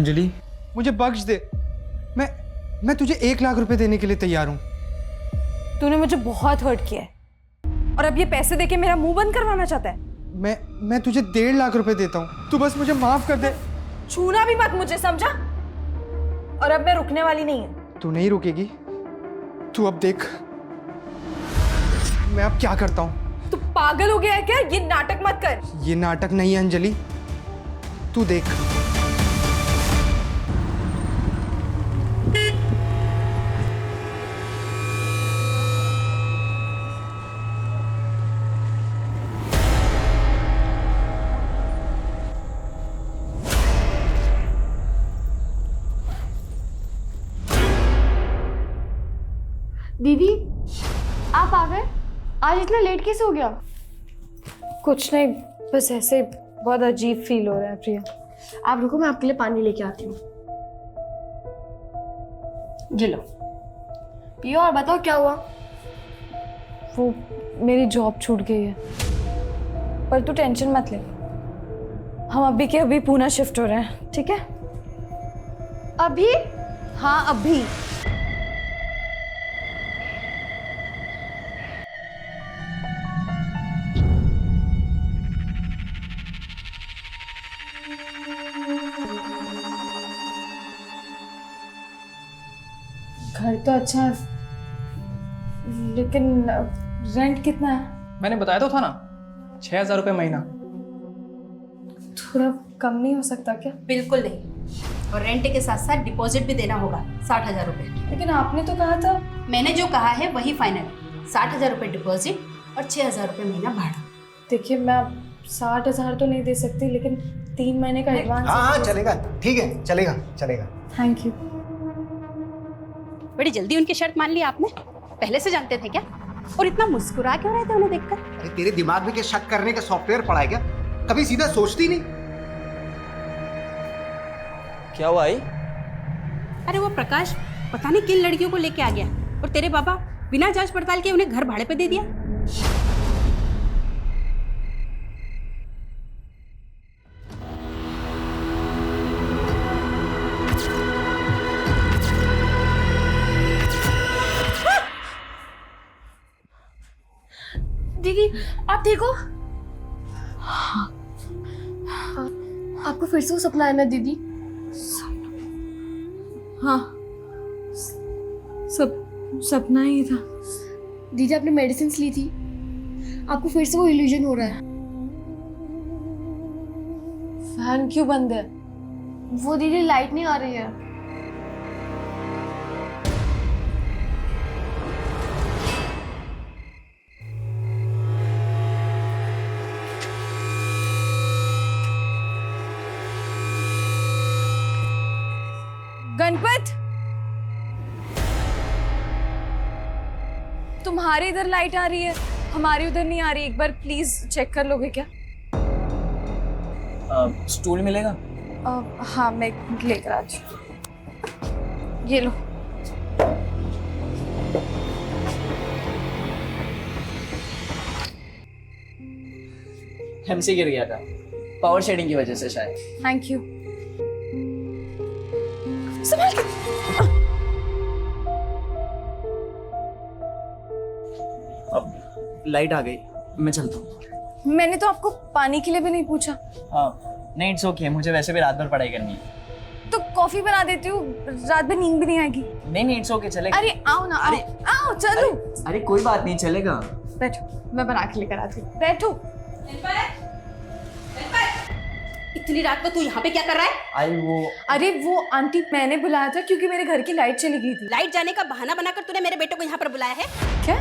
अंजलि मुझे बख्श दे। मैं तुझे 1 लाख रुपए देने के लिए तैयार हूँ। तूने मुझे बहुत हर्ट किया है और अब ये पैसे देके मेरा मुंह बंद करवाना चाहता है। मैं तुझे 1.5 लाख रुपए देता हूँ, तू बस मुझे माफ कर दे। छूना भी मत मुझे, समझा? और अब मैं रुकने वाली नहीं हूँ। तू नहीं रुकेगी, तू अब देख मैं अब क्या करता हूँ। तू पागल हो गया है क्या? ये नाटक मत कर। ये नाटक नहीं है अंजलि, तू देख। दीदी आप आ गए? आज इतना लेट कैसे हो गया? कुछ नहीं, बस ऐसे बहुत अजीब फील हो रहा है प्रिया। आप रुको, मैं आपके लिए पानी लेके आती हूँ। ये लो, पियो और बताओ क्या हुआ। वो मेरी जॉब छूट गई है, पर तू टेंशन मत ले, हम अभी के अभी पूना शिफ्ट हो रहे हैं, ठीक है? अभी? हाँ अभी। घर तो अच्छा है, लेकिन रेंट कितना है? मैंने बताया तो था ना, 6,000 रुपये महीना। थोड़ा कम नहीं हो सकता क्या? बिल्कुल नहीं, और रेंट के साथ साथ डिपॉजिट भी देना होगा 60,000 रुपये। लेकिन आपने तो कहा था। मैंने जो कहा है वही फाइनल, 60,000 रुपये डिपॉजिट और 6,000 रुपये महीना भाड़ा। देखिए मैं 60,000 तो नहीं दे सकती, लेकिन 3 महीने का एडवांस। हाँ चलेगा, ठीक है, चलेगा चलेगा। Thank you. बड़ी जल्दी उनकी शर्त मान ली आपने, पहले से जानते थे क्या? और इतना मुस्कुरा क्यों रहे थे उन्हें देखकर? अरे तेरे दिमाग में क्या शक करने का सॉफ्टवेयर पड़ा है क्या? कभी सीधा सोचती नहीं? क्या हुआ आई? अरे वो प्रकाश पता नहीं किन लड़कियों को लेके आ गया और तेरे पापा बिना जांच पड़ताल के उन्हें घर भाड़े पे दे दिया। दीदी आप ठीक हो? हाँ। आपको फिर से वो सपना है ना दीदी? हाँ, सपना ही था। दीदी आपने मेडिसिन ली थी, आपको फिर से वो इल्यूजन हो रहा है। फैन क्यों बंद है? वो दीदी लाइट नहीं आ रही है। गणपत, तुम्हारी इधर लाइट आ रही है, हमारी उधर नहीं आ रही। एक बार प्लीज चेक कर लोगे क्या? स्टूल मिलेगा? हाँ मैं लेकर आ जाऊँ। ये लो। हमसे गिर गया था, पावर शेडिंग की वजह से शायद। Thank you. संभाल के। अब लाइट आ गई, मैं चलता हूँ। मैंने तो आपको पानी के लिए भी नहीं पूछा। नहीं इट्स ओके, मुझे वैसे भी रात भर पढ़ाई करनी है। तो कॉफी बना देती हूँ, रात भर नींद भी नहीं आएगी। नहीं इट्स ओके, चलेगा। अरे आओ ना, आओ आओ चलो। अरे कोई बात नहीं, चलेगा। बैठो, मैं बना के लेकर आती हूँ। बैठो। इतनी रात को तू यहाँ पे क्या कर रहा है? अरे वो आंटी मैंने बुलाया था क्योंकि मेरे घर की लाइट चली गई थी। लाइट जाने का बहाना बनाकर तूने मेरे बेटे को यहाँ पर बुलाया है? क्या?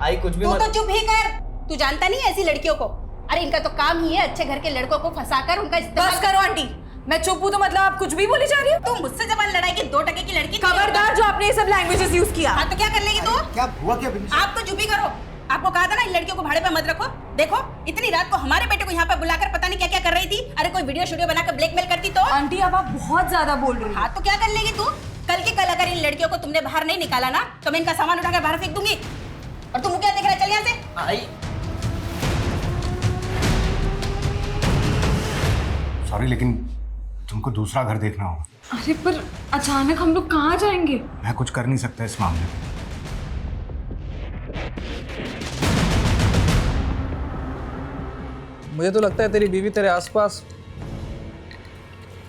आई कुछ भी तू मत। तो चुप ही कर, तू जानता नहीं है ऐसी लड़कियों को? अरे इनका तो काम ही है अच्छे घर के लड़कों को फंसाकर उनका इस्तेमाल। बस करो आंटी, मैं चुप हूँ तो मतलब आप कुछ भी बोली जा रही हो? तुम मुझसे जबान लड़ाएगी 2 टके की लड़की। खबरदार जो आपने ये सब लैंग्वेजेस यूज किया। हाँ तो क्या कर लेगी तू? क्या हुआ क्या? आप तो चुप ही करो। आपको कहा था ना इन लड़कियों को भाड़े पे मत रखो। देखो इतनी रात को हमारे बेटे को यहाँ पे बुलाकर पता नहीं क्या क्या कर रही थी। अरे कोई वीडियो शूडियो बनाकर ब्लैकमेल करती तो? आंटी अब आप बहुत ज्यादा बोल रही हो। हाँ तो क्या कर लेगी तू? कल के कल अगर इन लड़कियों को तुमने बाहर नहीं निकाला ना तो मैं इनका सामान उठाकर बाहर फेंक दूंगी। और तुम क्या देख रहे? चल यहाँ से। आई सॉरी लेकिन तुमको दूसरा घर देखना होगा। अरे पर अचानक हम लोग कहाँ जाएंगे? मैं कुछ कर नहीं सकता इस मामले में। मुझे तो लगता है तेरी बीवी तेरे आसपास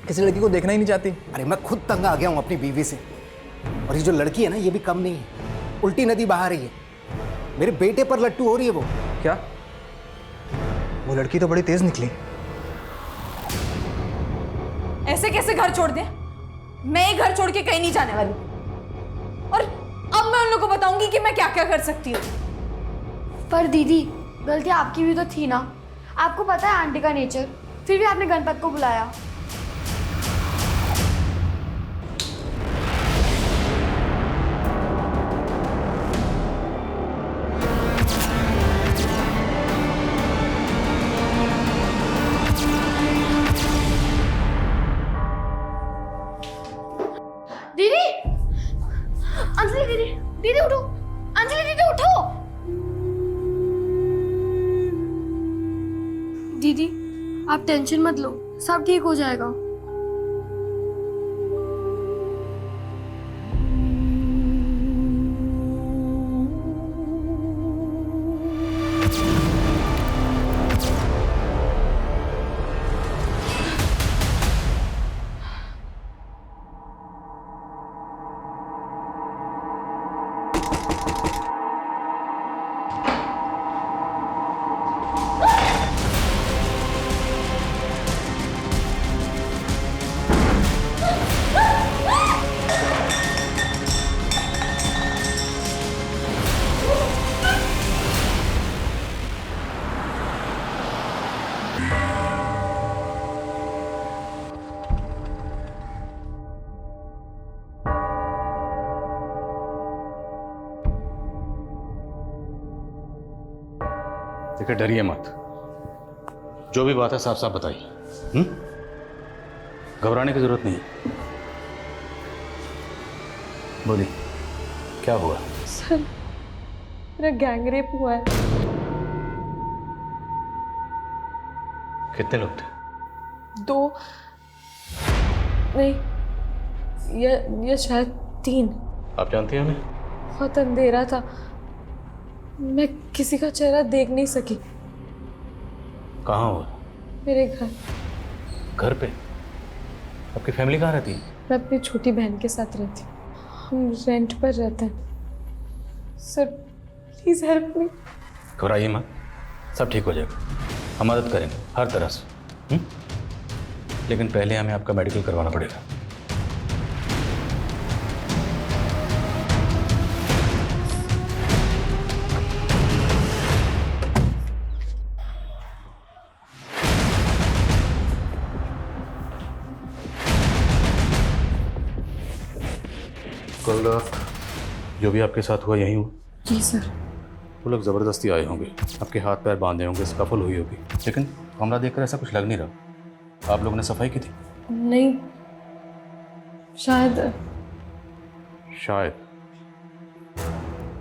किसी लड़की को देखना ही नहीं चाहती। अरे मैं खुद तंग आ गया हूँ अपनी बीवी से। और ये जो लड़की है ना, ये भी कम नहीं है, उल्टी नदी बहा रही है। मेरे बेटे पर लट्टू हो रही है वो। क्या? वो लड़की तो बड़ी तेज निकली। ऐसे कैसे घर छोड़ दे? मैं ही घर छोड़ के कहीं नहीं जाने वाली। और अब मैं उन लोगों को बताऊंगी कि मैं क्या क्या कर सकती हूँ। पर दीदी, गलती आपकी भी तो थी ना। आपको पता है आंटी का नेचर, फिर भी आपने गणपत को बुलाया। दीदी, अंजलि दीदी, दीदी उठो, अंजलि दीदी उठो। दीदी, आप टेंशन मत लो, सब ठीक हो जाएगा। देखिए, डरिए मत। जो भी बात है साफ साफ बताइए। घबराने की जरूरत नहीं। बोलिए, क्या हुआ? सर, मेरा गैंग रेप हुआ है। कितने लोग थे? 2 नहीं, ये शायद 3। आप जानती हैं हमें? बहुत अंधेरा था, मैं किसी का चेहरा देख नहीं सकी। कहाँ हुआ? मेरे घर। घर पे? आपकी फैमिली कहाँ रहती है? मैं अपनी छोटी बहन के साथ रहती हूँ। हम रेंट पर रहते हैं। Sir, please help me. घबराइए मत, सब ठीक हो जाएगा। हम मदद करेंगे हर तरह से। लेकिन पहले हमें आपका मेडिकल करवाना पड़ेगा। कल रात जो भी आपके साथ हुआ यही हुआ? जी सर। वो लोग ज़बरदस्ती आए होंगे, आपके हाथ पैर बांधे होंगे, स्कफल हुई होगी। लेकिन कमरा देखकर ऐसा कुछ लग नहीं रहा। आप लोगों ने सफाई की थी? नहीं, शायद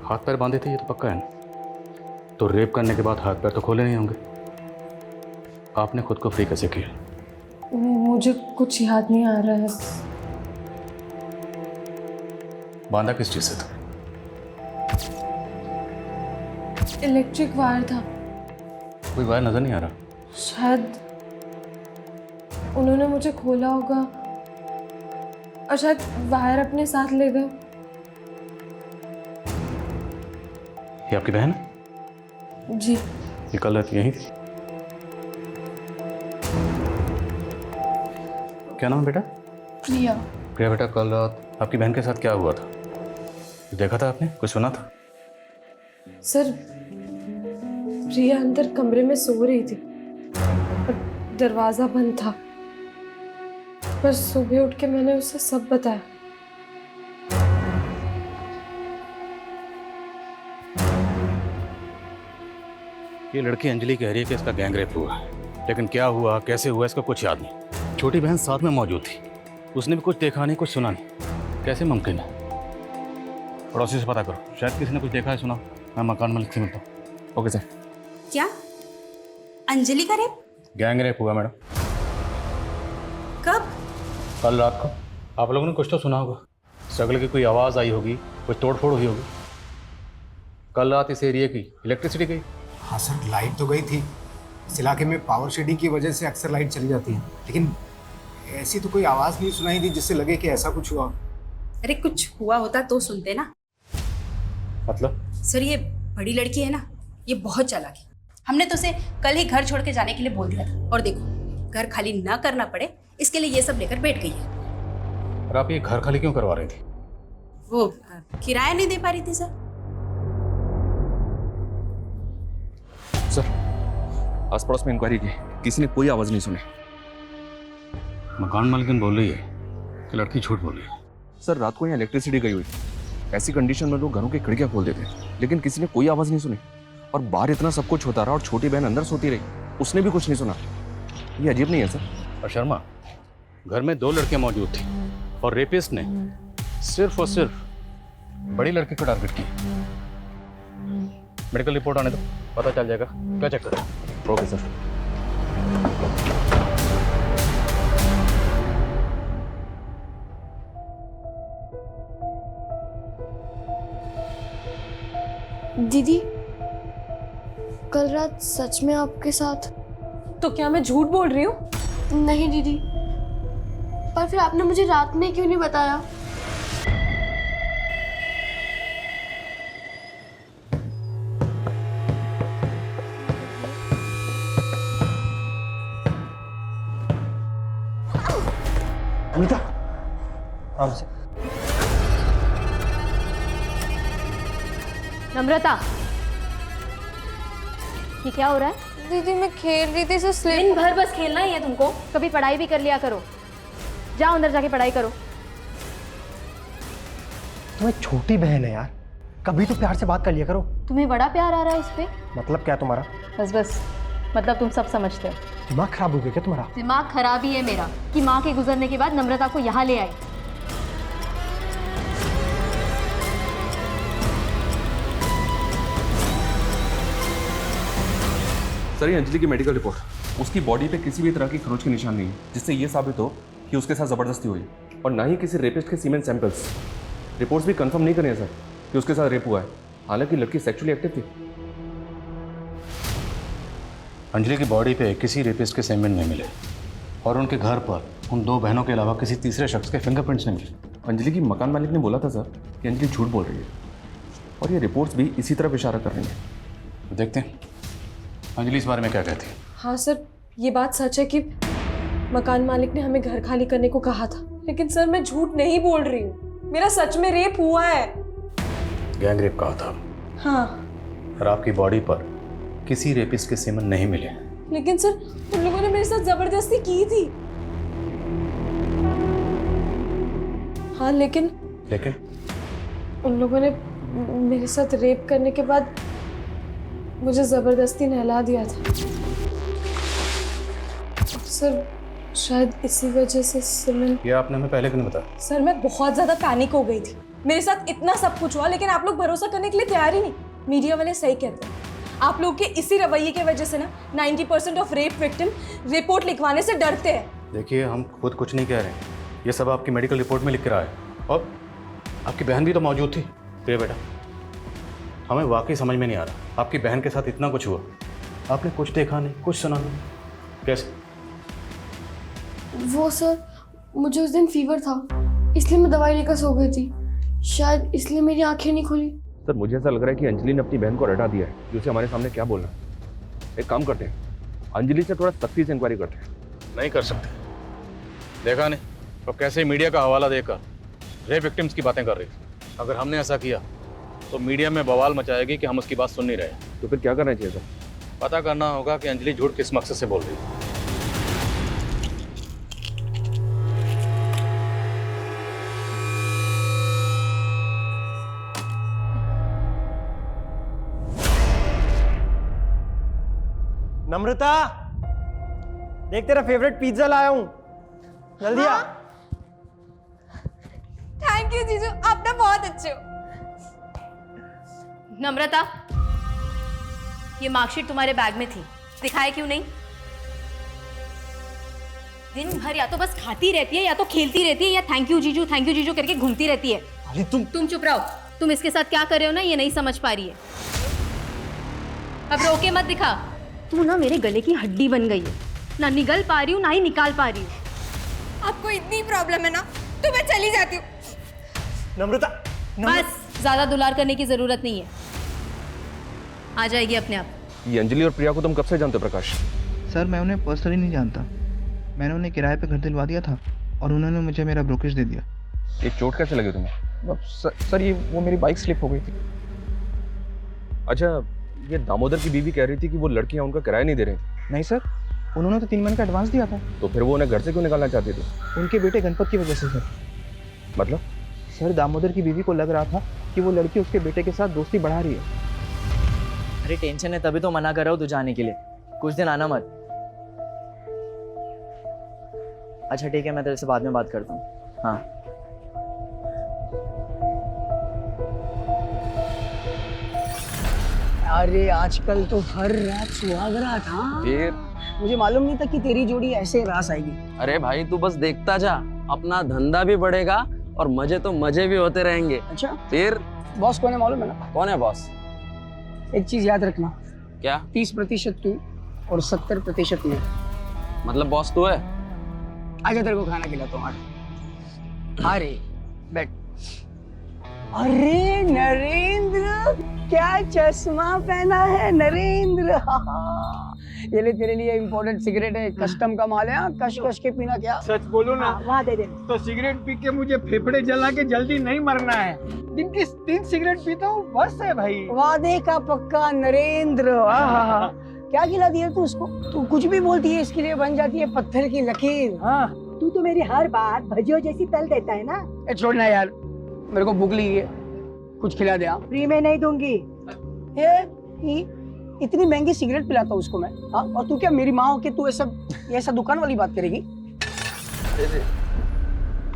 हाथ पैर बांधे थे, ये तो पक्का है ना। तो रेप करने के बाद हाथ पैर तो खोले नहीं होंगे। आपने खुद को फ्री कैसे किया? मुझे कुछ याद नहीं आ रहा है। बांधा किस चीज़ से था? इलेक्ट्रिक वायर था। कोई वायर नजर नहीं आ रहा। शायद उन्होंने मुझे खोला होगा और शायद वायर अपने साथ ले गए। ये आपकी बहन है? जी। ये कल रात यहीं थी? क्या नाम है बेटा? प्रिया। प्रिया बेटा, कल रात आपकी बहन के साथ क्या हुआ था? देखा था आपने? कुछ सुना था? सर, प्रिया अंदर कमरे में सो रही थी और दरवाजा बंद था। पर सुबह उठ के मैंने उसे सब बताया। ये लड़की अंजलि कह रही है कि इसका गैंग रेप हुआ है, लेकिन क्या हुआ, कैसे हुआ, इसका कुछ याद नहीं। छोटी बहन साथ में मौजूद थी, उसने भी कुछ देखा नहीं, कुछ सुना नहीं। कैसे मुमकिन है? पड़ोसी से पता करो, शायद किसी ने कुछ देखा है, सुना। मैं मकान मालिक से मिलता हूँ। Okay sir. क्या अंजलि का रेप? गैंग रेप हुआ मैडम। कब? कल रात को। आप लोगों ने कुछ तो सुना होगा, स्ट्रगल की कोई आवाज़ आई होगी, कुछ तोड़फोड़ हुई होगी। कल रात इस एरिया की इलेक्ट्रिसिटी गई। हाँ सर, लाइट तो गई थी। इस इलाके में पावर शेडिंग की वजह से अक्सर लाइट चली जाती है, लेकिन ऐसी तो कोई आवाज़ नहीं सुनाई दी जिससे लगे कि ऐसा कुछ हुआ। अरे कुछ हुआ होता तो सुनते ना। मतलब? सर ये बड़ी लड़की है ना, ये बहुत चालाक है। हमने तो उसे कल ही घर छोड़ के जाने के लिए बोल दिया था, और देखो घर खाली ना करना पड़े इसके लिए ये सब लेकर बैठ गई है। और आप ये घर खाली क्यों करवा रही थी? वो किराया नहीं दे पा रही थी सर। सर आस पड़ोस में इंक्वायरी की, किसी ने कोई आवाज नहीं सुनी। मकान मालिकन बोल रही है कि लड़की झूठ बोल रही है। सर रात को यहाँ इलेक्ट्रिसिटी गई हुई, ऐसी कंडीशन में लोग घरों की खिड़कियां खोल देते हैं, लेकिन किसी ने कोई आवाज नहीं सुनी। और बाहर इतना सब कुछ होता रहा और छोटी बहन अंदर सोती रही, उसने भी कुछ नहीं सुना। ये अजीब नहीं है सर? और शर्मा, घर में 2 लड़कियां मौजूद थी और रेपिस्ट ने सिर्फ और सिर्फ बड़ी लड़की को टारगेट किया। मेडिकल रिपोर्ट आने दो, पता चल जाएगा क्या चेक करें। Okay sir. दीदी, कल रात सच में आपके साथ? तो क्या मैं झूठ बोल रही हूँ? नहीं दीदी, पर फिर आपने मुझे रात में क्यों नहीं बताया? अमिता, आराम से। नम्रता, ये क्या हो रहा है? दीदी मैं खेल रही थी, दिन भर बस खेलना ही है तुमको? कभी पढ़ाई भी कर लिया करो। जाओ अंदर जाके पढ़ाई करो। तुम्हें छोटी बहन है यार, कभी तो प्यार से बात कर लिया करो। तुम्हें बड़ा प्यार आ रहा है इस पे? मतलब क्या तुम्हारा? बस मतलब तुम सब समझते हो। दिमाग खराब हो गया क्या तुम्हारा? दिमाग खराब ही है मेरा कि माँ के गुजरने के बाद नम्रता को यहाँ ले आई। सर ये अंजलि की मेडिकल रिपोर्ट, उसकी बॉडी पे किसी भी तरह की खरोच के निशान नहीं है, जिससे ये साबित हो कि उसके साथ जबरदस्ती हुई, और ना ही किसी रेपिस्ट के सीमेन सैंपल्स। रिपोर्ट्स भी कंफर्म नहीं कर रहे हैं सर कि उसके साथ रेप हुआ है, हालांकि लड़की सेक्सुअली एक्टिव थी। अंजलि की बॉडी पे किसी रेपिस्ट के सेमेन नहीं मिले और उनके घर पर उन 2 बहनों के अलावा किसी तीसरे शख्स के फिंगरप्रिंट्स नहीं मिले। अंजलि की मकान मालिक ने बोला था सर कि अंजलि झूठ बोल रही है, और ये रिपोर्ट्स भी इसी तरफ इशारा कर रही हैं। देखते हैं अंजलि इस बारे में क्या कहती है। हाँ सर, ये बात सच है कि मकान मालिक ने हमें घर खाली करने को कहा था, लेकिन सर मैं झूठ नहीं बोल रही हूँ, मेरा सच में रेप हुआ है। गैंग रेप कहा था? हाँ। और आपकी बॉडी पर किसी रेपिस्ट के सेमन नहीं मिले। लेकिन सर उन लोगों ने मेरे साथ जबरदस्ती की थी। हाँ लेकिन उन लोगों ने मेरे साथ रेप करने के बाद मुझे जबरदस्ती नहला दिया था। सर शायद इसी वजह से सिमन। ये आपने हमें पहले क्यों नहीं बताया? सर मैं बहुत ज्यादा पैनिक हो गई थी, मेरे साथ इतना सब कुछ हुआ लेकिन आप लोग भरोसा करने के लिए तैयार ही नहीं। मीडिया वाले सही कहते हैं, आप लोग के इसी रवैये की वजह से ना 90% ऑफ रेप विक्टिम रिपोर्ट लिखवाने से डरते हैं। देखिए हम खुद कुछ नहीं कह रहे हैं, ये सब आपकी मेडिकल रिपोर्ट में लिख रहा है, और आपकी बहन भी तो मौजूद थी। ये बेटा हमें वाकई समझ में नहीं आ रहा, आपकी बहन के साथ इतना कुछ हुआ, आपने कुछ देखा नहीं, कुछ सुना नहीं, कैसे? वो सर, मुझे उस दिन फीवर था, इसलिए मैं दवाई लेकर सो गई थी, शायद इसलिए मेरी आंखें नहीं खुली। सर मुझे ऐसा लग रहा है कि अंजलि ने अपनी बहन को रटा दिया है, जो उसे हमारे सामने क्या बोलना। एक काम करते हैं, अंजलि से थोड़ा सख्ती से इंक्वायरी करते हैं। नहीं कर सकते, देखा नहीं तो कैसे मीडिया का हवाला देकर रेप विक्टिम्स की बातें कर रही थी। अगर हमने ऐसा किया तो मीडिया में बवाल मचाएगी कि हम उसकी बात सुन नहीं रहे। तो फिर क्या करना चाहिए सर? पता करना होगा कि अंजलि झूठ किस मकसद से बोल रही है। नम्रता, देख तेरा फेवरेट पिज्जा लाया हूं, जल्दी आ। थैंक यू जीजू, आप ना बहुत अच्छे हो। नम्रता, ये मार्कशीट तुम्हारे बैग में थी, दिखाए क्यों नहीं? दिन भर या तो बस खाती रहती है या तो खेलती रहती है या थैंक यू जीजू करके घूमती रहती है। अरे तुम चुप रहो। तुम इसके साथ क्या कर रहे हो ना ये नहीं समझ पा रही है। अब रोके मत दिखा। तू ना मेरे गले की हड्डी बन गई है, ना निगल पा रही हूँ ना ही निकाल पा रही हूँ। आपको इतनी प्रॉब्लम है ना तो मैं चली जाती हूँ। नम्रता, बस ज्यादा दुलार करने की जरूरत नहीं है, आ जाएगी अपने आप। ये अंजलि और प्रिया को तुम कब से जानते हो प्रकाश? सर मैं उन्हें पर्सनली नहीं जानता, मैंने उन्हें किराए पे घर दिलवा दिया था और उन्होंने मुझे मेरा ब्रोकरेज दे दिया। ये चोट कैसे लगी तुम्हें? सर ये वो मेरी बाइक स्लिप हो गई थी। अच्छा, ये दामोदर की बीवी कह रही थी कि वो लड़कियां उनका किराया नहीं दे रही थी। नहीं सर, उन्होंने तो 3 महीने का एडवांस दिया था। तो फिर वो उन्हें घर से क्यों निकालना चाहती थी? उनके बेटे गणपत की वजह से सर। मतलब? सर दामोदर की बीवी को लग रहा था कि वो लड़की उसके बेटे के साथ दोस्ती बढ़ा रही है। अरे टेंशन है तभी तो मना कर रहा हूँ तू जाने के लिए, कुछ दिन आना मत। अच्छा ठीक है, मैं तेरे से बाद में बात करता हूँ। हाँ अरे आजकल तो हर रात सुहाग रात। हाँ फिर मुझे मालूम नहीं था कि तेरी जोड़ी ऐसे रास आएगी। अरे भाई तू बस देखता जा, अपना धंधा भी बढ़ेगा और मजे तो मजे भी होते रहेंगे। अच्छा फिर बॉस कौन है मालूम है ना? कौन है बॉस? एक चीज याद रखना, क्या? 30% तू और 70% मैं। मतलब बॉस तू है? आजा तेरे को खाना खिलाता हूँ। अरे बैठ। अरे नरेंद्र, क्या चश्मा पहना है नरेंद्र। ये ले तेरे लिए इम्पोर्टेंट सिगरेट है, कस्टम का माल है। कश कश के पीना। क्या सच बोलो ना, वहाँ दे दे। तो सिगरेट पी के मुझे फेफड़े जला के जल्दी नहीं मरना है। दिन की 3 सिगरेट पीता हूँ बस है भाई। वादे का पक्का नरेंद्र। क्या खिला दिया तू उसको? तू कुछ भी बोलती है इसके लिए बन जाती है पत्थर की लकीर। हाँ तू तो मेरी हर बात भजियो जैसी तल देता है ना। छोड़ ना यार, मेरे को भूख लगी है, कुछ खिला दे। फ्री में नहीं दूंगी। इतनी महंगी सिगरेट पिलाता हूँ उसको मैं। हाँ, और तू क्या मेरी माँ हो के तू ऐसा दुकान वाली बात करेगी?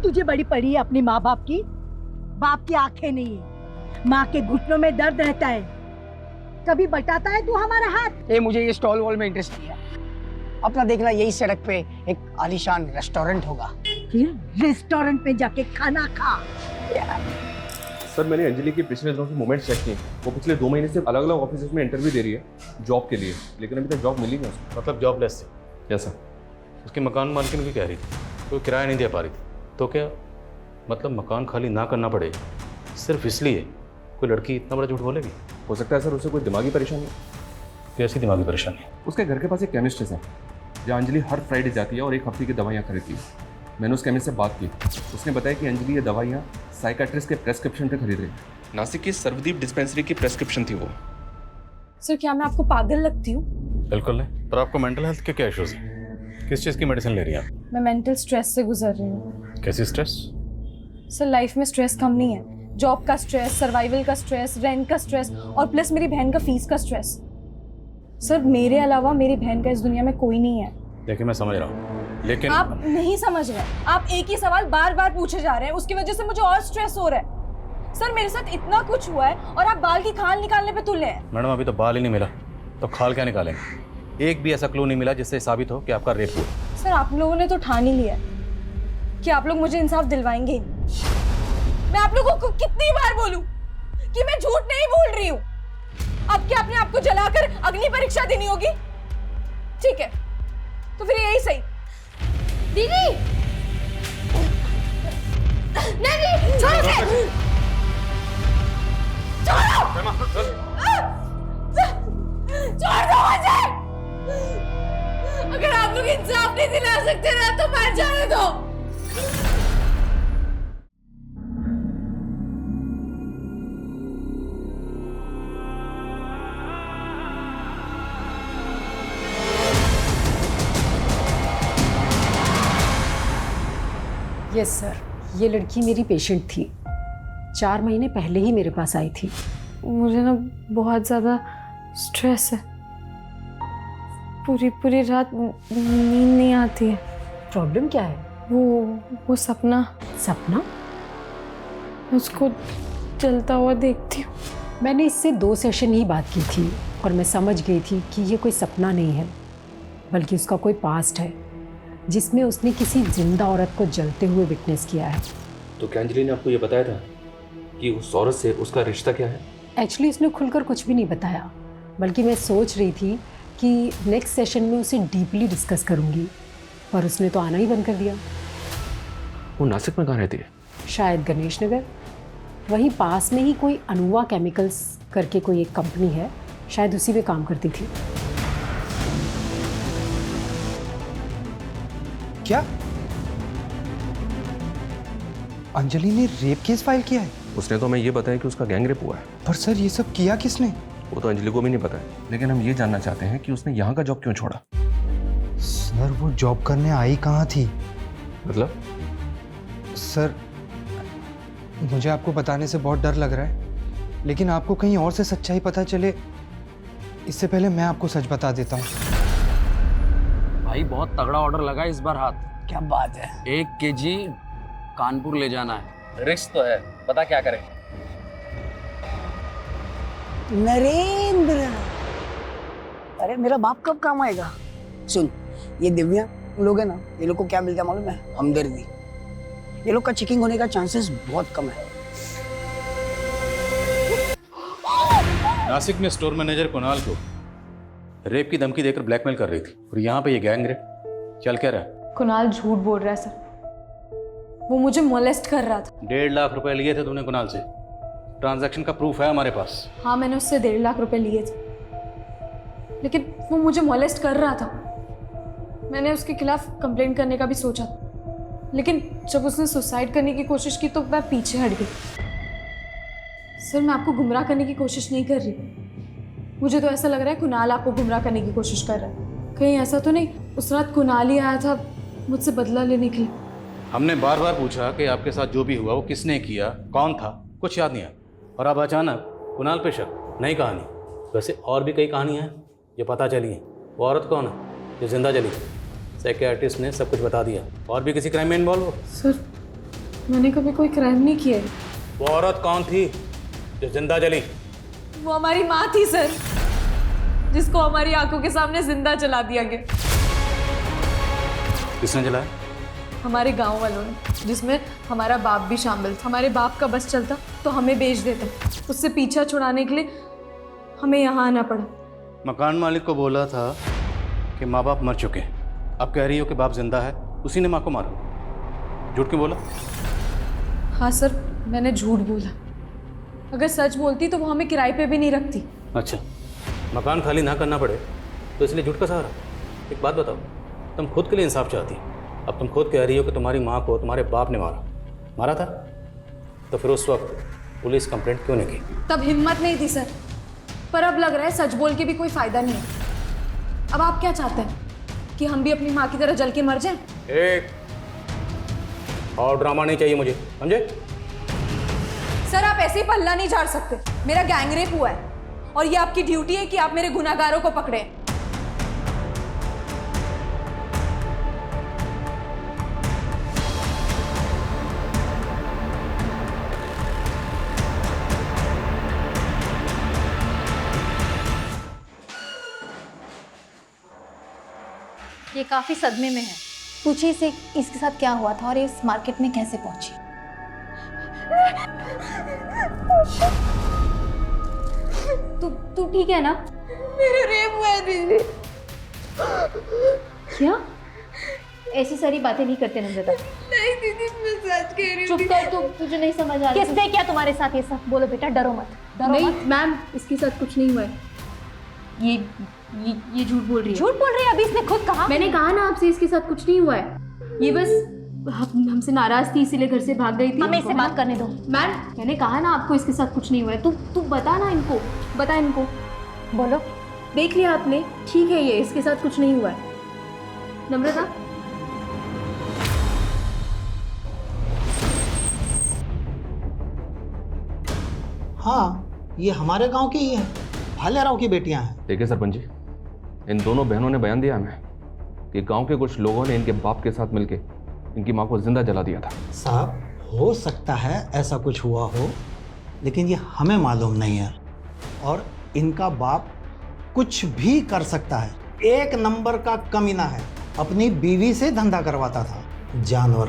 तुझे बड़ी पड़ी है अपनी माँ बाप की। बाप की आंखें नहीं है, माँ के घुटनों में दर्द रहता है। कभी बटाता है तू हमारा हाथ? मुझे ये स्टॉल वॉल में इंटरेस्ट नहीं है। अपना देखना यही सड़क पे एक आलीशान रेस्टोरेंट होगा, फिर रेस्टोरेंट पे जाके खाना खा। सर मैंने अंजलि के पिछले दिनों के मोमेंट्स चेक किए। वो पिछले 2 महीने से अलग अलग ऑफिस में इंटरव्यू दे रही है जॉब के लिए, लेकिन अभी तक जॉब मिली नहीं उसको। मतलब जॉबलेस थी? Yes sir. उसकी मकान मालकिन भी कह रही थी कोई किराया नहीं दे पा रही थी। तो क्या मतलब मकान खाली ना करना पड़े सिर्फ इसलिए कोई लड़की इतना बड़ा झूठ बोलेगी? हो सकता है सर उसे कोई दिमागी परेशानी। कैसी दिमागी परेशानी? उसके घर के पास एक केमिस्ट है सर, जहाँ अंजलि हर फ्राइडे जाती है और 1 हफ्ते की दवाइयाँ खरीदती है। मैंने उस केमिस्ट से बात की, उसने बताया कि अंजलि ये दवाइयाँ साइकाट्रिस्ट के प्रेस्क्रिप्शन पे खरीद रही है। नासिक की सर्वदीप डिस्पेंसरी की प्रेस्क्रिप्शन थी वो। सर क्या मैं आपको पागल लगती हूँ? बिल्कुल नहीं। पर आपको मेंटल हेल्थ के क्या इश्यूज हैं? किस चीज़ की मेडिसिन ले रही हैं आप? मैं मेंटल स्ट्रेस से गुजर रही हूँ। कैसी स्ट्रेस? सर लाइफ में स्ट्रेस कम नहीं है। जॉब का स्ट्रेस, सर्वाइवल का स्ट्रेस, रेंट का स्ट्रेस और प्लस मेरी बहन का फीस का स्ट्रेस। सर मेरे अलावा मेरी बहन का इस दुनिया में कोई नहीं है। देखिए मैं समझ रहा हूँ, लेकिन आप नहीं समझ रहे। आप एक ही सवाल बार बार पूछे जा रहे हैं, उसकी वजह से मुझे और स्ट्रेस हो रहा है। सर मेरे साथ इतना कुछ हुआ है और आप बाल की खाल निकालने पे तुले हैं। मैडम अभी तो बाल ही नहीं मिला तो खाल क्या निकालेंगे? एक भी ऐसा क्लू नहीं मिला जिससे साबित हो कि आपका रेप हुआ। सर आप लोगों ने तो ठान ही लिया कि आप लोग मुझे इंसाफ दिलवाएंगे ही। मैं आप लोगों को कितनी बार बोलूं कि मैं झूठ नहीं बोल रही हूँ? अब क्या अपने आप को जलाकर अग्नि परीक्षा देनी होगी? ठीक है तो फिर यही सही। दीदी नहीं, छोड़ो उसे। छोड़ दो मुझे। अगर आप लोग इंसाफ नहीं दिला सकते ना तो मैं जाने दो। यस सर, ये लड़की मेरी पेशेंट थी। 4 महीने पहले ही मेरे पास आई थी। मुझे ना बहुत ज़्यादा स्ट्रेस है, पूरी रात नींद नहीं आती है। प्रॉब्लम क्या है? वो सपना। सपना? उसको चलता हुआ देखती हूँ। मैंने इससे 2 सेशन ही बात की थी और मैं समझ गई थी कि ये कोई सपना नहीं है बल्कि उसका कोई पास्ट है जिसमें उसने किसी जिंदा औरत को जलते हुए विटनेस किया है। तो क्या अंजलि ने आपको ये बताया था कि उस औरत से उसका रिश्ता क्या है? एक्चुअली उसने खुलकर कुछ भी नहीं बताया, बल्कि मैं सोच रही थी कि नेक्स्ट सेशन में उसे डीपली डिस्कस करूंगी, पर उसने तो आना ही बंद कर दिया। वो नासिक में कहाँ रहती है? शायद गणेश नगर, वहीं पास में ही कोई अनुवा केमिकल्स करके कोई एक कंपनी है, शायद उसी में काम करती थी। क्या अंजलि ने रेप केस फाइल किया है? उसने तो हमें ये बताया कि उसका गैंग रेप हुआ है। पर सर ये सब किया किसने? वो तो अंजलि को भी नहीं पता है, लेकिन हम ये जानना चाहते हैं कि उसने यहाँ का जॉब क्यों छोड़ा। सर वो जॉब करने आई कहाँ थी? मतलब? सर मुझे आपको बताने से बहुत डर लग रहा है, लेकिन आपको कहीं और से सच्चाई पता चले इससे पहले मैं आपको सच बता देता हूँ। भाई बहुत तगड़ा ऑर्डर लगा इस बार हाथ। क्या बात है। 1 kg कानपुर ले जाना है, रिस्क तो है, पता क्या करें। नरेंद्र, अरे मेरा बाप कब काम आएगा? सुन, ये दिव्या लोग है ना, ये लोग को क्या मिलता है मालूम है? हमदर्दी। ये लोग का चेकिंग होने का चांसेस बहुत कम है। नासिक में स्टोर मैनेजर कुणाल को रेप की धमकी देकर ब्लैकमेल कर रही थी, और यहाँ पे ये गैंग रेप चल क्या रहा है? कुणाल झूठ बोल रहा है सर, वो मुझे मोलेस्ट कर रहा था। 1.5 लाख रुपए लिए थे तुमने कुणाल से, ट्रांजैक्शन का प्रूफ है हमारे पास। हाँ मैंने उससे 1.5 लाख रुपए लिए थे, लेकिन वो मुझे मोलेस्ट कर रहा था। मैंने उसके खिलाफ कंप्लेंट करने का भी सोचा, लेकिन जब उसने सुसाइड करने की कोशिश की तो मैं पीछे हट गई। सर मैं आपको गुमराह करने की कोशिश नहीं कर रही, मुझे तो ऐसा लग रहा है कुणाल आपको गुमराह करने की कोशिश कर रहा है। कहीं ऐसा तो नहीं उस रात कुणाल ही आया था मुझसे बदला लेने के लिए? हमने बार बार पूछा कि आपके साथ जो भी हुआ वो किसने किया, कौन था, कुछ याद नहीं आया, और अब अचानक कुणाल पे शक। नई कहानी। वैसे और भी कई कहानियाँ हैं जो पता चली हैं। वो औरत कौन है जो जिंदा जली? साइकियाट्रिस्ट ने सब कुछ बता दिया। और भी किसी क्राइम में इन्वॉल्व हो? सर मैंने कभी कोई क्राइम नहीं किया है। वो औरत कौन थी जो जिंदा जली? वो हमारी माँ थी सर, जिसको हमारी आंखों के सामने जिंदा जला दिया गया। किसने जलाया? हमारे गांव वालों ने, जिसमें हमारा बाप भी शामिल था। हमारे बाप का बस चलता तो हमें बेच देता, उससे पीछा छुड़ाने के लिए हमें यहाँ आना पड़ा। मकान मालिक को बोला था कि माँ बाप मर चुके हैं, अब कह रही हो कि बाप जिंदा है, उसी ने माँ को मारा। झूठ क्यों बोला? हाँ सर मैंने झूठ बोला, अगर सच बोलती तो वो हमें किराए पे भी नहीं रखती। अच्छा, मकान खाली ना करना पड़े तो इसलिए झूठ का सहारा। एक बात बताओ, तुम खुद के लिए इंसाफ चाहती, अब तुम खुद कह रही हो कि तुम्हारी माँ को तुम्हारे बाप ने मारा था, तो फिर उस वक्त पुलिस कंप्लेंट क्यों नहीं की? तब हिम्मत नहीं थी सर, पर अब लग रहा है सच बोल के भी कोई फायदा नहीं है। अब आप क्या चाहते हैं कि हम भी अपनी माँ की तरह जल के मर जाएं? एक और ड्रामा नहीं चाहिए मुझे, समझे? सर आप ऐसे ही पल्ला नहीं झाड़ सकते। मेरा गैंगरेप हुआ है और ये आपकी ड्यूटी है कि आप मेरे गुनाहगारों को पकड़ें। ये काफी सदमे में है। पूछिए इसे इसके साथ क्या हुआ था और इस मार्केट में कैसे पहुंची। तू ठीक है ना? मेरा रेप हुआ है दीदी। क्या? ऐसी सारी बातें नहीं करते नम्रता। नहीं दीदी मैं सच कह रही हूँ। चुप कर, तुझे नहीं समझ आ रहा। किसने क्या तुम्हारे साथ ये सब? बोलो बेटा, डरो मत। नहीं मैम, इसके साथ कुछ नहीं हुआ है। ये झूठ बोल रही है। झूठ बोल रही है? अभी इसने खुद कहा। मैंने कहा ना आपसे, इसके साथ कुछ नहीं हुआ है। ये बस हमसे नाराज थी इसीलिए घर से भाग गई थी। हमें इससे बात करने दो। मैम मैंने कहा ना आपको इसके साथ कुछ नहीं हुआ है। तू बता ना इनको, बता इनको। बोलो। देख लिया आपने, ठीक है, ये इसके साथ कुछ नहीं हुआ है। नम्रता हाँ, ये हमारे गांव की ही है, भालेराव की बेटियां हैं। देखिए सरपंच जी, इन दोनों बहनों ने बयान दिया हमें कि गांव के कुछ लोगों ने इनके बाप के साथ मिलके इनकी मां को जिंदा जला दिया था। साहब, हो सकता है ऐसा कुछ हुआ हो, लेकिन ये हमें मालूम नहीं है, और इनका बाप कुछ भी कर सकता है। एक नंबर का कमीना है। अपनी बीवी से धंधा करवाता था, जानवर।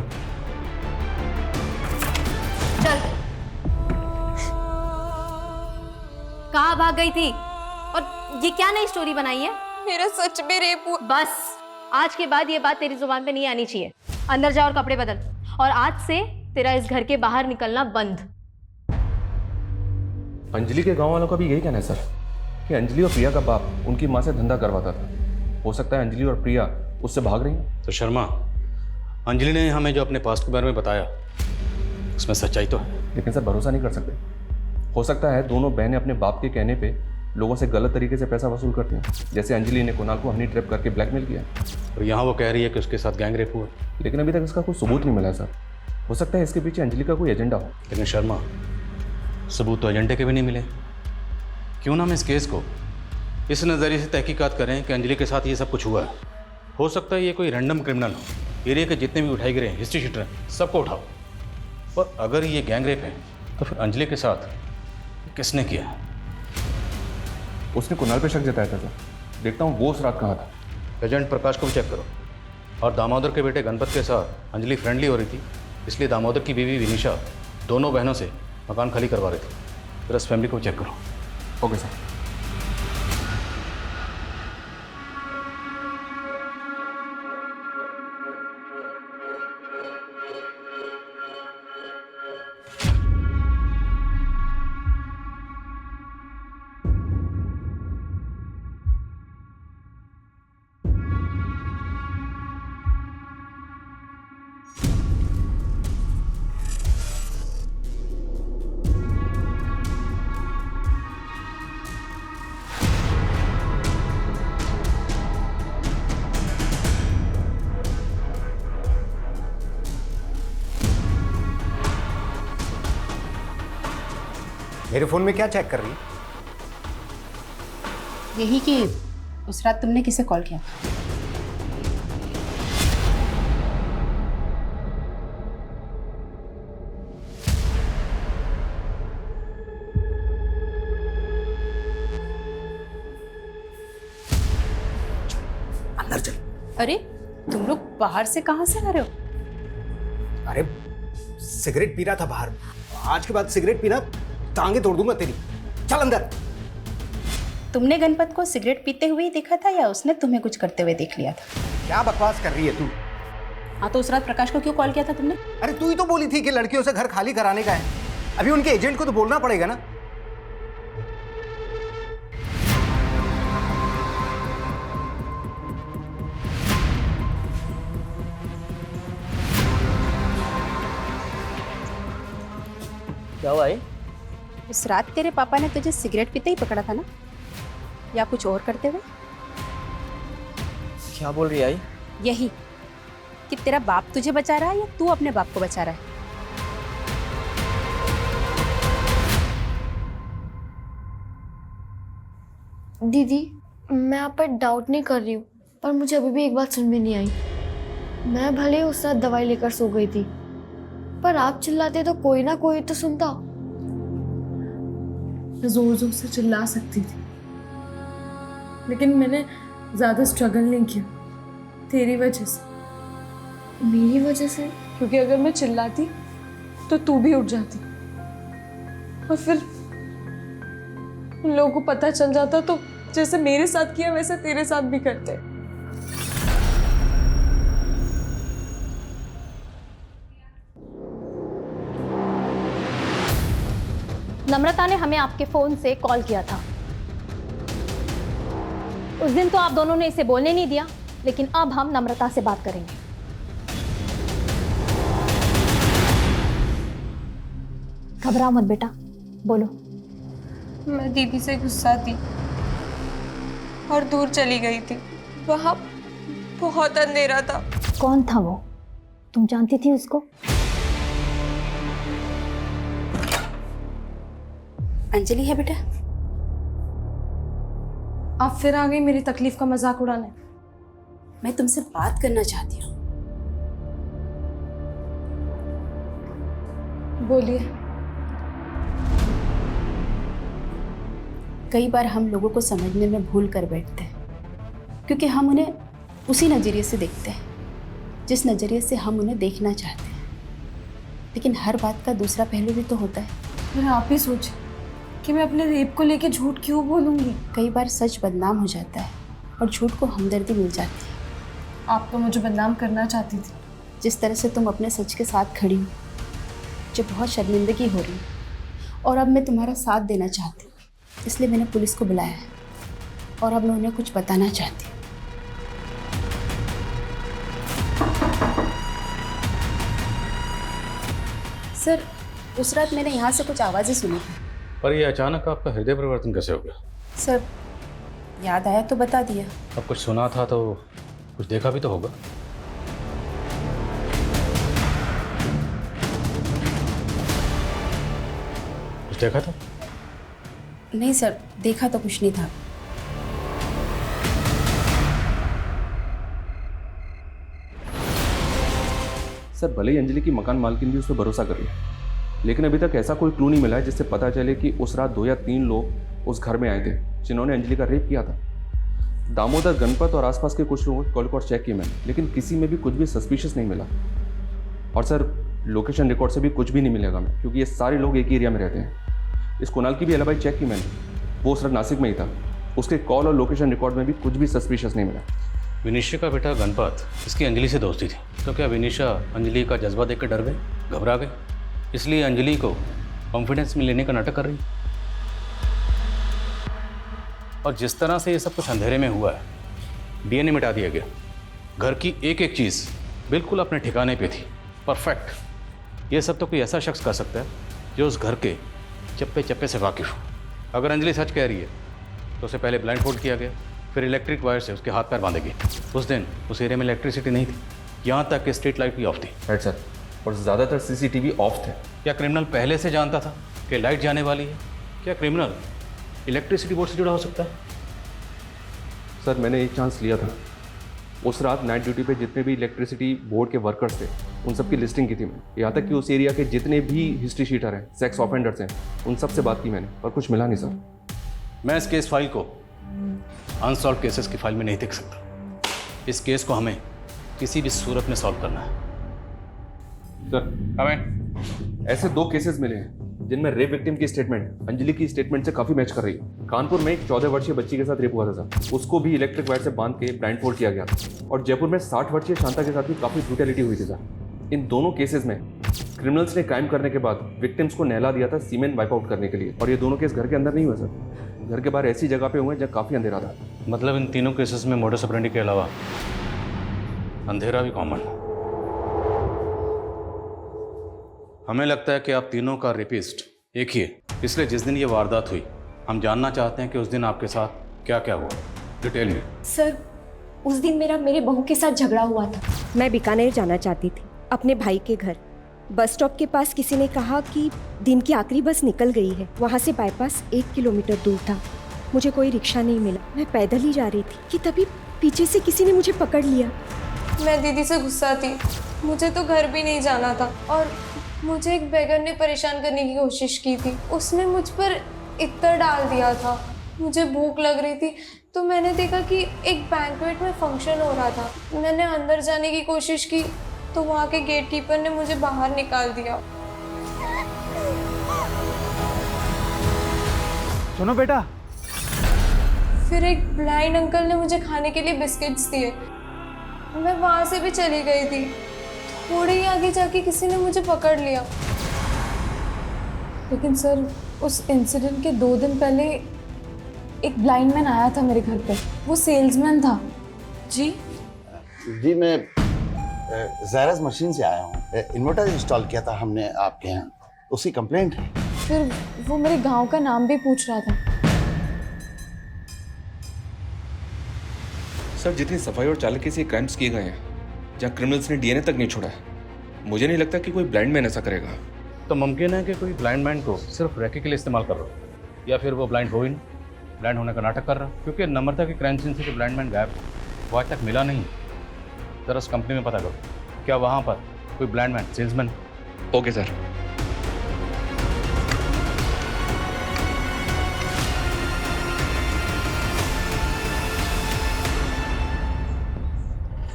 चल, कहाँ भाग गई थी? और ये क्या नई स्टोरी बनाई है? मेरा सच में रेप हुआ। बस, आज के बाद ये बात तेरी जुबान पे नहीं आनी चाहिए। अंदर जा और कपड़े बदल, और आज से तेरा इस घर के बाहर निकलना बंद। अंजलि के गांव वालों का भी यही कहना है सर कि अंजलि और प्रिया का बाप उनकी माँ से धंधा करवाता था। हो सकता है अंजलि और प्रिया उससे भाग रही हैं। तो शर्मा, अंजलि ने हमें जो अपने पास्ट के बारे में बताया उसमें सच्चाई तो है। लेकिन सर भरोसा नहीं कर सकते। हो सकता है दोनों बहनें अपने बाप के कहने पे लोगों से गलत तरीके से पैसा वसूल करती हैं, जैसे अंजलि ने कुणाल को हनी ट्रैप करके ब्लैकमेल किया। और यहाँ वो कह रही है कि उसके साथ गैंग रेप हुआ, लेकिन अभी तक इसका कोई सबूत नहीं मिला है सर। हो सकता है इसके पीछे अंजलि का कोई एजेंडा हो। लेकिन शर्मा, सबूत तो एजेंडे के भी नहीं मिले। क्यों ना हम इस केस को इस नज़रिए से तहकीकात करें कि अंजलि के साथ ये सब कुछ हुआ है। हो सकता है ये कोई रैंडम क्रिमिनल हो। एरिया के जितने भी उठाए गए हिस्ट्री शीटर हैं, सबको उठाओ। और अगर ये गैंग रेप है तो फिर अंजलि के साथ किसने किया? उसने कुणाल पे शक जताया था सर। देखता हूँ वो उस रात कहाँ था। एजेंट प्रकाश को भी चेक करो। और दामोदर के बेटे गणपत के साथ अंजलि फ्रेंडली हो रही थी, इसलिए दामोदर की बीवी विनीशा दोनों बहनों से मकान खाली करवा रही थी। फिर इस फैमिली को चेक करो। Okay sir. मेरे फोन में क्या चेक कर रही है? यही कि उस रात तुमने किसे कॉल किया? अंदर चल। अरे तुम लोग बाहर से कहाँ से आ रहे हो? अरे सिगरेट पी रहा था बाहर। आज के बाद सिगरेट पीना टांगे तोड़ दूंगा तेरी। चल अंदर। तुमने गणपत को सिगरेट पीते हुए ही देखा था या उसने तुम्हें कुछ करते हुए देख लिया था? क्या बकवास कर रही है तू? हाँ, तो उस रात प्रकाश को क्यों कॉल किया था तुमने? अरे तू ही तो बोली थी कि लड़कियों से घर खाली कराने का है। अभी उनके एजेंट को तो बोलना पड़ेगा ना। क्या हुआ है? उस रात तेरे पापा ने तुझे सिगरेट पीते ही पकड़ा था ना, या कुछ और करते हुए? क्या बोल रही है आई? यही कि तेरा बाप तुझे बचा रहा है या तू अपने बाप को बचा रहा है? दीदी, मैं आप पर डाउट नहीं कर रही हूँ, पर मुझे अभी भी एक बात समझ में नहीं आई। मैं भले उस रात दवाई लेकर सो गई थी, पर आप चिल्लाते तो कोई ना कोई तो सुनता। जोर जोर से चिल्ला सकती थी, लेकिन मैंने ज्यादा स्ट्रगल नहीं किया तेरी वजह से। मेरी वजह से? क्योंकि अगर मैं चिल्लाती तो तू भी उठ जाती, और फिर उन लोगों को पता चल जाता तो जैसे मेरे साथ किया वैसे तेरे साथ भी करते। नम्रता ने हमें आपके फोन से कॉल किया था। उस दिन तो आप दोनों ने इसे बोलने नहीं दिया, लेकिन अब हम नम्रता से बात करेंगे। घबराओ मत बेटा, बोलो। मैं दीदी से गुस्सा थी और दूर चली गई थी। वहां बहुत अंधेरा था। कौन था वो? तुम जानती थी उसको? अंजलि है बेटा। आप फिर आ गई मेरी तकलीफ का मजाक उड़ाने। मैं तुमसे बात करना चाहती हूँ। बोलिए। कई बार हम लोगों को समझने में भूल कर बैठते हैं, क्योंकि हम उन्हें उसी नज़रिए से देखते हैं जिस नज़रिए से हम उन्हें देखना चाहते हैं। लेकिन हर बात का दूसरा पहलू भी तो होता है। पर आप ही सोचें कि मैं अपने रेप को लेके झूठ क्यों बोलूँगी। कई बार सच बदनाम हो जाता है और झूठ को हमदर्दी मिल जाती है। आप तो मुझे बदनाम करना चाहती थी। जिस तरह से तुम अपने सच के साथ खड़ी हो, मुझे बहुत शर्मिंदगी हो रही है और अब मैं तुम्हारा साथ देना चाहती हूँ, इसलिए मैंने पुलिस को बुलाया है और अब मैं उन्हें कुछ बताना चाहती हूँ। सर, उस रात मैंने यहाँ से कुछ आवाज़ें सुनी थी। पर ये अचानक आपका हृदय परिवर्तन कैसे हो गया? सर, याद आया तो बता दिया। अब कुछ सुना था तो कुछ देखा भी तो होगा। कुछ देखा था? नहीं सर, देखा तो कुछ नहीं था। सर, भले ही अंजलि की मकान मालकिन भी उस पर भरोसा कर रही है, लेकिन अभी तक ऐसा कोई क्लू नहीं मिला है जिससे पता चले कि उस रात 2 या 3 लोग उस घर में आए थे जिन्होंने अंजलि का रेप किया था। दामोदर, गणपत और आसपास के कुछ लोगों के कॉल रिकॉर्ड चेक किए मैंने, लेकिन किसी में भी कुछ भी सस्पिशियस नहीं मिला। और सर, लोकेशन रिकॉर्ड से भी कुछ भी नहीं मिलेगा हमें, क्योंकि ये सारे लोग एक ही एरिया में रहते हैं। इस कुणाल की भी एलिबाई चेक की मैंने, वो उस रात नासिक में ही था। उसके कॉल और लोकेशन रिकॉर्ड में भी कुछ भी सस्पिशियस नहीं मिला। विनीशा का बेटा गणपत, इसकी अंजलि से दोस्ती थी, तो क्या विनीशा अंजलि का जज्बा देख कर डर गई, घबरा गई, इसलिए अंजलि को कॉन्फिडेंस में लेने का नाटक कर रही? और जिस तरह से ये सब कुछ अंधेरे में हुआ है, डीएनए मिटा दिया गया, घर की एक एक चीज़ बिल्कुल अपने ठिकाने पे थी, परफेक्ट। ये सब तो कोई ऐसा शख्स कर सकता है जो उस घर के चप्पे चप्पे से वाकिफ हो। अगर अंजलि सच कह रही है तो उसे पहले ब्लाइंड फोल्ड किया गया, फिर इलेक्ट्रिक वायर से उसके हाथ पैर बांधे गए। उस दिन उस एरिया में इलेक्ट्रिसिटी नहीं थी, यहाँ तक कि स्ट्रीट लाइट भी ऑफ थी। राइट सर, और ज़्यादातर सीसीटीवी ऑफ थे। क्या क्रिमिनल पहले से जानता था कि लाइट जाने वाली है? क्या क्रिमिनल इलेक्ट्रिसिटी बोर्ड से जुड़ा हो सकता है? सर, मैंने एक चांस लिया था। उस रात नाइट ड्यूटी पे जितने भी इलेक्ट्रिसिटी बोर्ड के वर्कर्स थे, उन सब की लिस्टिंग की थी मैंने। यहाँ तक कि उस एरिया के जितने भी हिस्ट्री शीटर हैं, सेक्स ऑफेंडर्स हैं, उन सब से बात की मैंने, पर कुछ मिला नहीं सर। मैं इस केस फाइल को अनसॉल्व केसेस की फाइल में नहीं देख सकता। इस केस को हमें किसी भी सूरत में सॉल्व करना है। सर, हमें ऐसे 2 केसेस मिले हैं जिनमें रेप विक्टिम की स्टेटमेंट अंजलि की स्टेटमेंट से काफ़ी मैच कर रही है। कानपुर में एक 14 वर्षीय बच्ची के साथ रेप हुआ था सर, उसको भी इलेक्ट्रिक वायर से बांध के ब्लाइंड फोल्ड किया गया था। और जयपुर में 60 वर्षीय शांता के साथ भी काफ़ी ब्रूटैलिटी हुई थी सर। इन दोनों केसेस में क्रिमिनल्स ने क्राइम करने के बाद विक्टिम्स को नहला दिया था सीमेंट वाइप आउट करने के लिए। और ये दोनों केस घर के अंदर नहीं हुए सर, घर के बाहर ऐसी जगह पे हुए जहाँ काफ़ी अंधेरा था। मतलब इन तीनों केसेस में मोडस ऑपरेंडी के अलावा अंधेरा भी कॉमन। हमें लगता है कि आप तीनों का रेपिस्ट एक ही है, इसलिए जिस दिन ये वारदात हुई, हम जानना चाहते हैं कि उस दिन आपके साथ क्या क्या हुआ। डिटेल में। सर, उस दिन मेरे बहू के साथ झगड़ा हुआ था। मैं बीकानेर जाना चाहती थी अपने भाई के घर। बस स्टॉप के पास किसी ने कहा कि दिन की आखिरी बस निकल गई है। वहाँ से बाईपास 1 किलोमीटर दूर था। मुझे कोई रिक्शा नहीं मिला, मैं पैदल ही जा रही थी कि तभी पीछे से किसी ने मुझे पकड़ लिया। मैं दीदी से गुस्सा थी, मुझे तो घर भी नहीं जाना था और मुझे एक बेगर ने परेशान करने की कोशिश की थी। उसने मुझ पर इत्र डाल दिया था। मुझे भूख लग रही थी तो मैंने देखा कि एक बैंक्वेट में फंक्शन हो रहा था। मैंने अंदर जाने की कोशिश की तो वहाँ के गेट कीपर ने मुझे बाहर निकाल दिया। सुनो बेटा। फिर एक ब्लाइंड अंकल ने मुझे खाने के लिए बिस्किट्स दिए। मैं वहाँ से भी चली गई थी। थोड़ी ही आगे जाके किसी ने मुझे पकड़ लिया। लेकिन सर, उस इंसिडेंट के 2 दिन पहले एक ब्लाइंड मैन आया था मेरे घर पे। वो सेल्समैन था। जी मैं ज़ायरस मशीन से आया हूँ। इन्वर्टर इंस्टॉल किया था हमने आपके यहाँ, उसकी कंप्लेंट है। फिर वो मेरे गांव का नाम भी पूछ रहा था। सर, जितनी सफाई और चालाकी से क्राइम्स किए गए हैं, जहाँ क्रिमिनल्स ने डीएनए तक नहीं छोड़ा है, मुझे नहीं लगता कि कोई ब्लाइंड मैन ऐसा करेगा। तो मुमकिन है कि कोई ब्लाइंड मैन को सिर्फ रैके के लिए इस्तेमाल कर रहा हो, या फिर वो ब्लाइंड हो ही नहीं, ब्लाइंड होने का नाटक कर रहा, क्योंकि नम्रता के क्राइम सीन से जो ब्लाइंड मैन गायब वो आज तक मिला नहीं। जरा उस कंपनी में पता करो, क्या वहाँ पर कोई blind man salesman? Okay sir.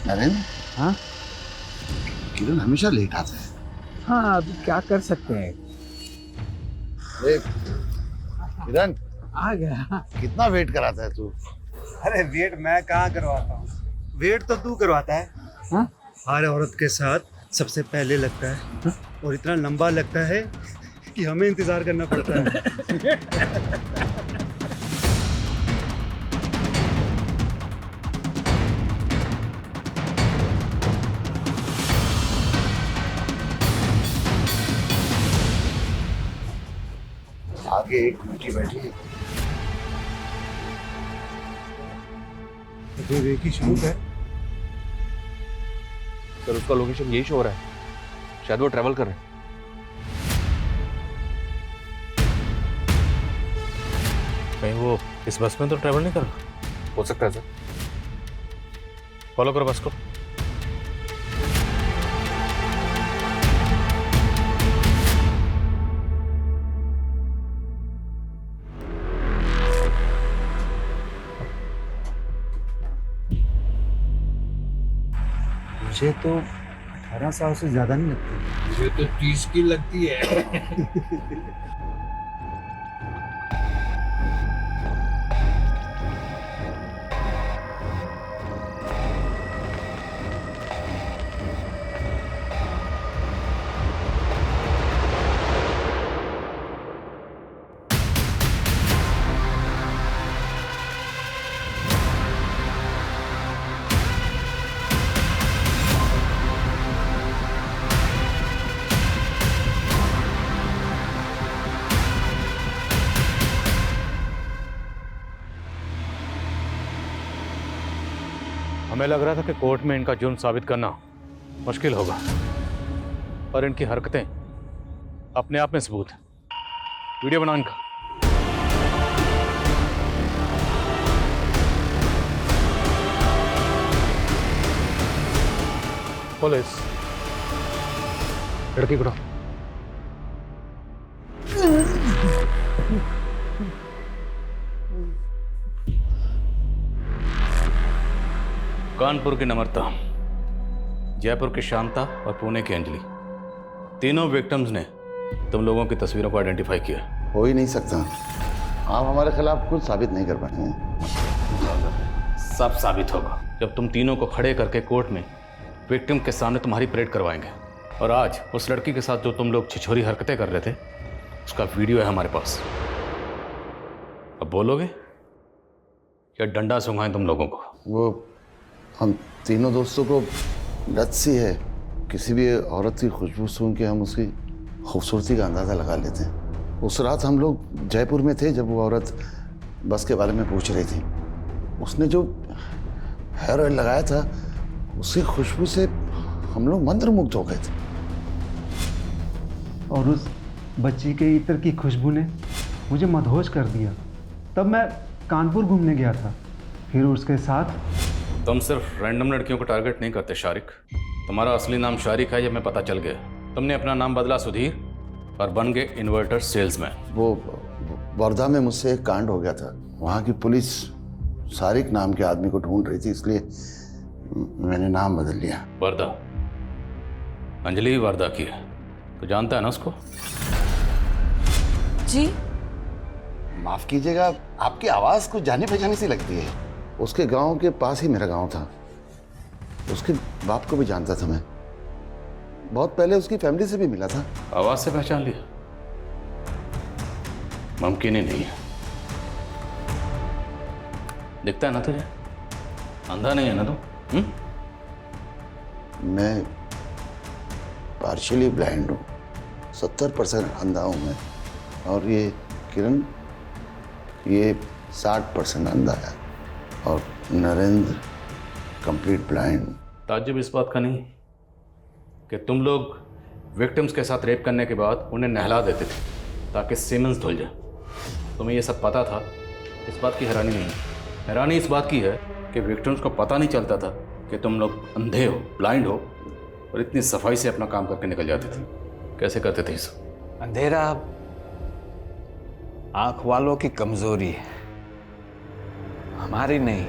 Narendra, हाँ किरण हमेशा लेट आता है। हाँ, अब क्या कर सकते हैं। देख किरण, आ गया। कितना वेट कराता है तू? अरे वेट मैं कहाँ करवाता हूँ, वेट तो तू करवाता है। हाँ? हर औरत के साथ सबसे पहले लगता है। हाँ? और इतना लंबा लगता है कि हमें इंतजार करना पड़ता है। आगे एक बेटी बैठी है। तो एक ही शुरू है। सर उसका लोकेशन यही शो हो रहा है, शायद वो ट्रैवल कर रहे हैं। कहीं वो इस बस में तो ट्रैवल नहीं कर रहा? हो सकता है सर। फॉलो करो बस को। मुझे तो 18 साल से ज्यादा नहीं लगती। मुझे तो 30 की लगती है। हमें लग रहा था कि कोर्ट में इनका जुर्म साबित करना मुश्किल होगा, पर इनकी हरकतें अपने आप में सबूत है। वीडियो बनाओ इनका। पुलिस लड़की को कानपुर की नम्रता, जयपुर की शांता और पुणे की अंजलि, तीनों विक्टिम्स ने तुम लोगों की तस्वीरों को आइडेंटिफाई किया। हो ही नहीं सकता, आप हमारे खिलाफ कुछ साबित नहीं कर पाए हैं। सब साबित होगा जब तुम तीनों को खड़े करके कोर्ट में विक्टिम के सामने तुम्हारी परेड करवाएंगे। और आज उस लड़की के साथ जो तुम लोग छिछोरी हरकतें कर रहे थे, उसका वीडियो है हमारे पास। अब बोलोगे या डंडा सूंघाएं तुम लोगों को? वो हम तीनों दोस्तों को लत सी है, किसी भी औरत की खुशबू सूंघ के हम उसकी खूबसूरती का अंदाज़ा लगा लेते हैं। उस रात हम लोग जयपुर में थे जब वो औरत बस के बारे में पूछ रही थी। उसने जो हेयर ऑयल लगाया था उसकी खुशबू से हम लोग मंत्रमुग्ध हो गए थे। और उस बच्ची के इत्र की खुशबू ने मुझे मदहोश कर दिया। तब मैं कानपुर घूमने गया था, फिर उसके साथ। तुम सिर्फ रैंडम लड़कियों को टारगेट नहीं करते शारिक। तुम्हारा असली नाम शारिक है, ये मैं पता चल गया। तुमने अपना नाम बदला सुधीर और बन गए इन्वर्टर सेल्समैन। वो वर्धा में मुझसे एक कांड हो गया था, वहाँ की पुलिस शारिक नाम के आदमी को ढूंढ रही थी, इसलिए मैंने नाम बदल लिया। वर्धा, अंजलि वर्धा की है, तो जानता है ना उसको? जी माफ कीजिएगा, आपकी आवाज़ कुछ जानी पहचानी सी लगती है। उसके गांव के पास ही मेरा गांव था, उसके बाप को भी जानता था मैं। बहुत पहले उसकी फैमिली से भी मिला था। आवाज से पहचान लिया? मुमकिन ही नहीं है। दिखता है ना तुझे? अंधा नहीं है ना तू? मैं पार्शियली ब्लाइंड हूँ, 70% अंधा हूँ मैं। और ये किरण, ये 60% अंधा है। और नरेंद्र कंप्लीट ब्लाइंड। ताज्जुब इस बात का नहीं कि तुम लोग विक्टिम्स के साथ रेप करने के बाद उन्हें नहला देते थे ताकि सीमेंस धुल जाए। तुम्हें ये सब पता था, इस बात की हैरानी नहीं है। हैरानी इस बात की है कि विक्टिम्स को पता नहीं चलता था कि तुम लोग अंधे हो, ब्लाइंड हो, और इतनी सफाई से अपना काम करके निकल जाते थे। कैसे करते थे इस? अंधेरा आंख वालों की कमजोरी है, हमारी नहीं।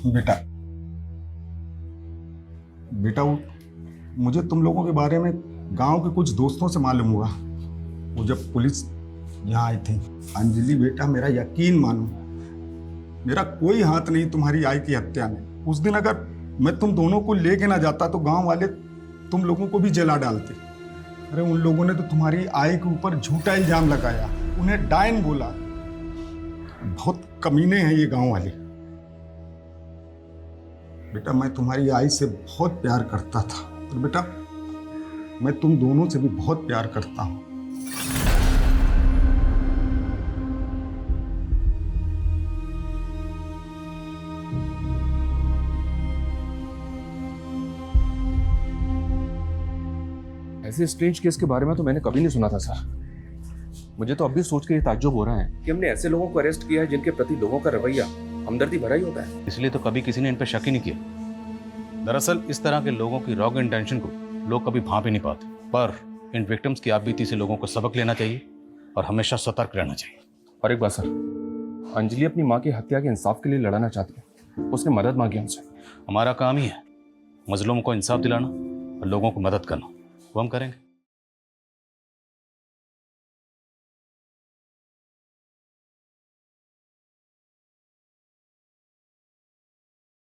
बेटा बेटा मुझे तुम लोगों के बारे में गांव के कुछ दोस्तों से मालूम हुआ। वो जब पुलिस यहाँ आई थी। अंजलि बेटा, मेरा यकीन मानो, मेरा कोई हाथ नहीं तुम्हारी आई की हत्या में। उस दिन अगर मैं तुम दोनों को लेके ना जाता तो गांव वाले तुम लोगों को भी जला डालते। अरे उन लोगों ने तो तुम्हारी आई के ऊपर झूठा इल्जाम लगाया, उन्हें डायन बोला। बहुत कमीने हैं ये गांव वाले। बेटा मैं तुम्हारी आई से बहुत प्यार करता था और बेटा मैं तुम दोनों से भी बहुत प्यार करता हूं। ऐसे स्ट्रेंज केस के बारे में तो मैंने कभी नहीं सुना था सर। मुझे तो अब भी सोच के ये ताज्जुब हो रहा है कि हमने ऐसे लोगों को अरेस्ट किया है जिनके प्रति लोगों का रवैया हमदर्दी भरा ही होता है। इसलिए तो कभी किसी ने इन पर शक ही नहीं किया। दरअसल इस तरह के लोगों की रॉन्ग इंटेंशन को लोग कभी भांप ही नहीं पाते, पर इन विक्टिम्स की आपबीती से लोगों को सबक लेना चाहिए और हमेशा सतर्क रहना चाहिए। और एक बात सर, अंजलि अपनी माँ की हत्या के इंसाफ के लिए लड़ना चाहती है। उसने मदद मांगी हमसे। हमारा काम ही है मजलूम को इंसाफ दिलाना और लोगों को मदद करना, वो हम करेंगे।